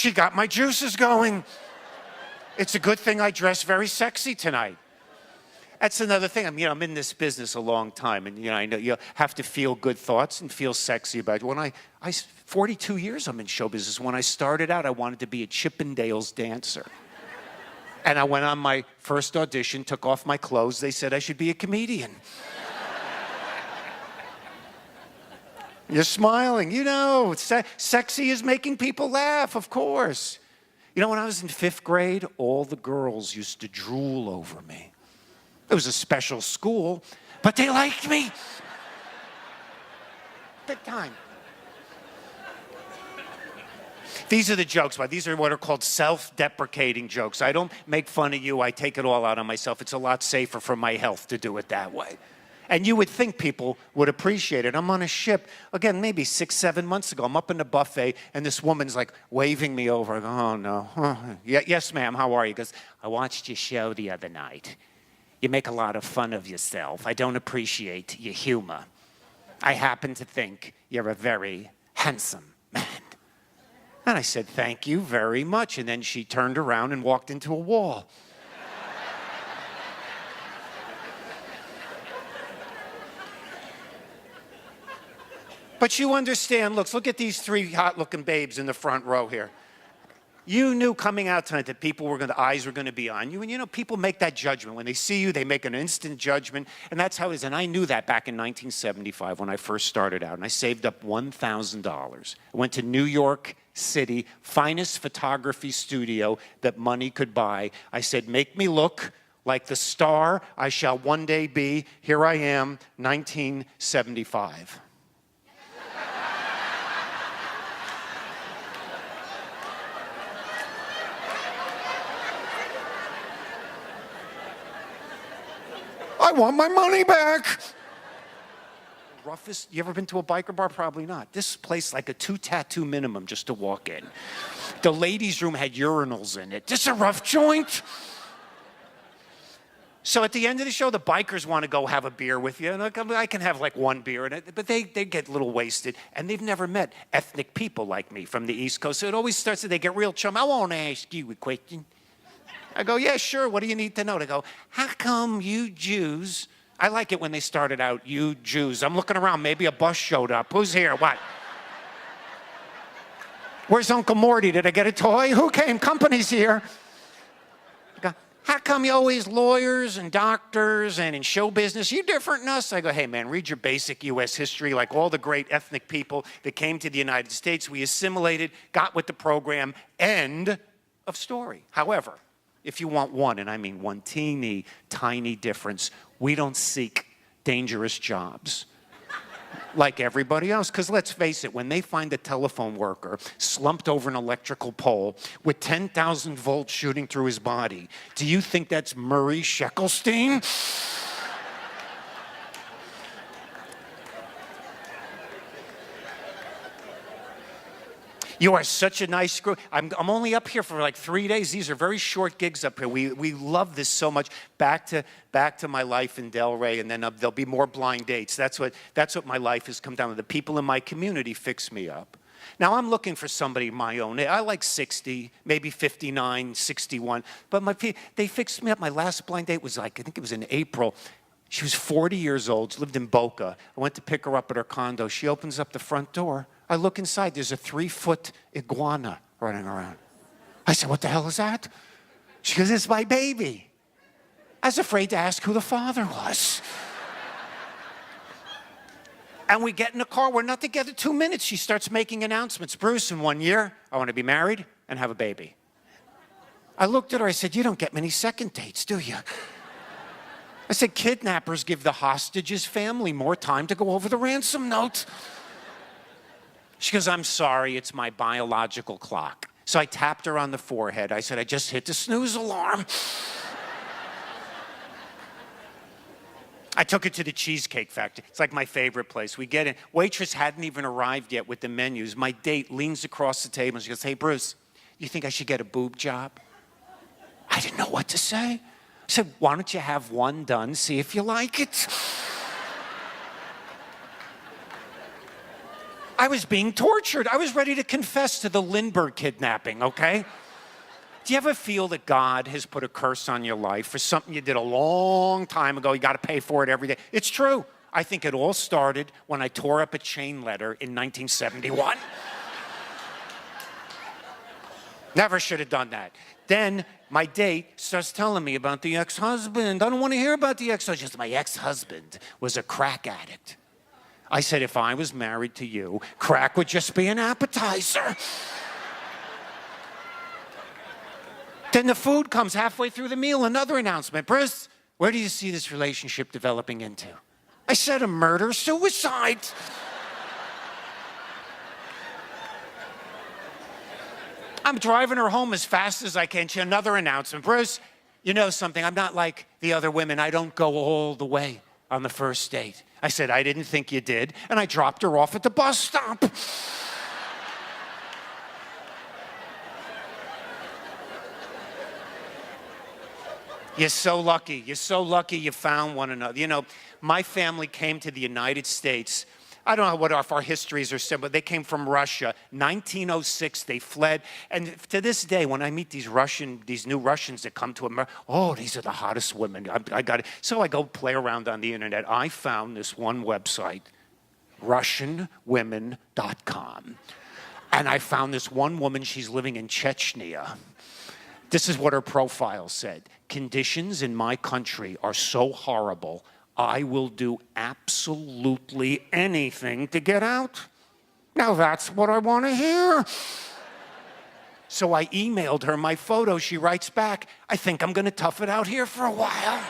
She got my juices going. It's a good thing I dress very sexy tonight. That's another thing. I'm in this business a long time, and I know you have to feel good thoughts and feel sexy about it. When I 42 years I'm in show business. When I started out, I wanted to be a Chippendales dancer. And I went on my first audition, took off my clothes. They said I should be a comedian. You're smiling. Sexy is making people laugh, of course. When I was in 5th grade, all the girls used to drool over me. It was a special school, but they liked me. Big time. These are the jokes, but these are what are called self-deprecating jokes. I don't make fun of you. I take it all out on myself. It's a lot safer for my health to do it that way. And you would think people would appreciate it. I'm on a ship, again, maybe 6, 7 months ago. I'm up in the buffet, and this woman's like waving me over. I go, oh, no. Yes, ma'am, how are you? He goes, I watched your show the other night. You make a lot of fun of yourself. I don't appreciate your humor. I happen to think you're a very handsome man. And I said, thank you very much. And then she turned around and walked into a wall. But you understand, look at these 3 hot-looking babes in the front row here. You knew coming out tonight that eyes were going to be on you. And people make that judgment. When they see you, they make an instant judgment. And that's how it is. And I knew that back in 1975 when I first started out. And I saved up $1,000. I went to New York City, finest photography studio that money could buy. I said, make me look like the star I shall one day be. Here I am, 1975. I want my money back. Roughest, you ever been to a biker bar? Probably not. This place, like a 2 tattoo minimum just to walk in. The ladies' room had urinals in it. This is a rough joint. So at the end of the show, the bikers want to go have a beer with you. And I can have like 1 beer in it, but they get a little wasted. And they've never met ethnic people like me from the East Coast. So it always starts that they get real chum. I want to ask you a question. I go, yeah, sure. What do you need to know? They go, how come you Jews, I like it when they started out, you Jews. I'm looking around. Maybe a bus showed up. Who's here? What? Where's Uncle Morty? Did I get a toy? Who came? Company's here. I go, how come you always lawyers and doctors and in show business? You different than us? I go, hey, man, read your basic U.S. history. Like all the great ethnic people that came to the United States, we assimilated, got with the program, end of story. However, if you want one, and I mean one teeny, tiny difference, we don't seek dangerous jobs like everybody else. Because let's face it, when they find a telephone worker slumped over an electrical pole with 10,000 volts shooting through his body, do you think that's Murray Sheckelstein? You are such a nice group. I'm only up here for like 3 days. These are very short gigs up here. We love this so much. Back to my life in Delray, and then there'll be more blind dates. That's what my life has come down to. The people in my community fix me up. Now, I'm looking for somebody my own age. I like 60, maybe 59, 61. But they fixed me up. My last blind date was I think it was in April. She was 40 years old. She lived in Boca. I went to pick her up at her condo. She opens up the front door. I look inside. There's a 3-foot iguana running around. I said, what the hell is that? She goes, it's my baby. I was afraid to ask who the father was. And we get in the car. We're not together 2 minutes. She starts making announcements. Bruce, in 1 year, I want to be married and have a baby. I looked at her. I said, you don't get many second dates, do you? I said, kidnappers give the hostage's family more time to go over the ransom note. She goes, I'm sorry, it's my biological clock. So I tapped her on the forehead. I said, I just hit the snooze alarm. I took her to the Cheesecake Factory. It's like my favorite place. We get in. Waitress hadn't even arrived yet with the menus. My date leans across the table and she goes, hey, Bruce, you think I should get a boob job? I didn't know what to say. I said, why don't you have one done, see if you like it? I was being tortured. I was ready to confess to the Lindbergh kidnapping, okay? Do you ever feel that God has put a curse on your life for something you did a long time ago? You got to pay for it every day. It's true. I think it all started when I tore up a chain letter in 1971. Never should have done that. Then my date starts telling me about the ex-husband. I don't want to hear about the ex-husband. My ex-husband was a crack addict. I said, if I was married to you, crack would just be an appetizer. Then the food comes halfway through the meal, another announcement. Bruce, where do you see this relationship developing into? I said, a murder-suicide. I'm driving her home as fast as I can. Another announcement. Bruce, you know something, I'm not like the other women. I don't go all the way on the first date. I said, I didn't think you did, and I dropped her off at the bus stop. You're so lucky. You're so lucky you found one another. You know, my family came to the United States. I don't know what our histories are similar, but they came from Russia. 1906, they fled. And to this day, when I meet these new Russians that come to America, oh, these are the hottest women. I got it. So I go play around on the internet. I found this one website, RussianWomen.com. And I found this one woman, she's living in Chechnya. This is what her profile said. Conditions in my country are so horrible, I will do absolutely anything to get out. Now that's what I want to hear. So I emailed her my photo. She writes back, I think I'm going to tough it out here for a while.